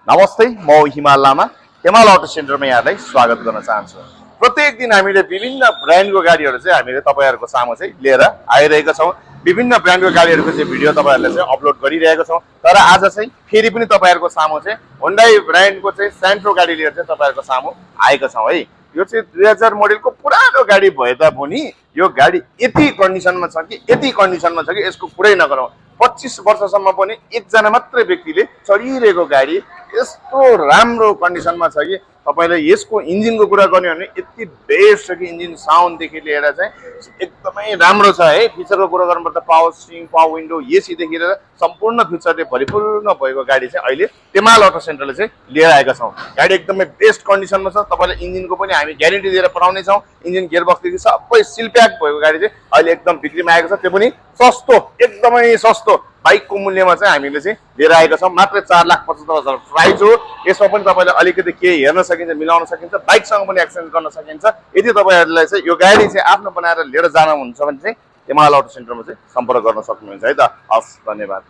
नमस्ते, म हिमाल लामा हिमाल अटो सेन्टरमा यहाँलाई स्वागत गर्न चाहन्छु। प्रत्येक दिन हामीले विभिन्न ब्रान्डको गाडीहरू चाहिँ हामीले तपाईहरुको सामु चाहिँ लिएर आइरहेका छौं। विभिन्न ब्रान्डको गाडीहरूको चाहिँ भिडियो तपाईहरुले चाहिँ अपलोड गरिरहेका छौं। तर आज चाहिँ फेरि पनि तपाईहरुको सामु चाहिँ Hyundai ब्रान्डको चाहिँ सेन्ट्रो गाडी लिएर चाहिँ तपाईहरुको सामु आएका छौं है। यो चाहिँ 2000 मोडलको पुरानो गाडी भए तापनि यो गाडी यति कन्डिसनमा छ कि यसको कुरै नगरौँ। 25 वर्षसम्म पनि एकजना मात्रै व्यक्तिले चढिरहेको गाडी यस्तो राम्रो कन्डिसनमा छ कि तपाईले यसको इन्जिनको कुरा गर्ने हो भने यति बेस्ट छ कि इन्जिन साउन्ड देखि लिएर चाहिँ एकदमै राम्रो छ है। फिचरको कुरा गर्नुपर्दा power steering, power window, AC देखि लिएर सम्पूर्ण फिचरले परिपूर्ण भएको गाडी चाहिँ अहिले हिमाल अटो सेन्टरले चाहिँ लिएर आएका छौं। गाडी एकदमै बेस्ट कन्डिसनमा छ। तपाईले इन्जिनको पनि हामी ग्यारेन्टी दिएर पठाउने छौं। इन्जिन गियरबक्स देखि सबै सिल प्याक भएको गाडी चाहिँ अहिले एकदम बिक्रीमा आएको छ। त्यो पनि सस्तो, एकदमै सस्तो बाइकको मूल्यमा चाहिँ हामीले चाहिँ लिएर आएका छौं। मात्र 4,75,000 प्राइस हो। यसमा पनि तपाईले अलिकति के हेर्न सकिन्छ, मिलाउन सकिन्छ, बाइकसँग पनि एक्सचेन्ज गर्न सकिन्छ। यदि तपाईहरुलाई चाहिँ यो गाडी चाहिँ आफ्नो बनाएर लिएर जानुहुन्छ भने चाहिँ हिमाल अटो सेन्टरमा चाहिँ सम्पर्क गर्न सक्नुहुन्छ है त। हस्, धन्यवाद।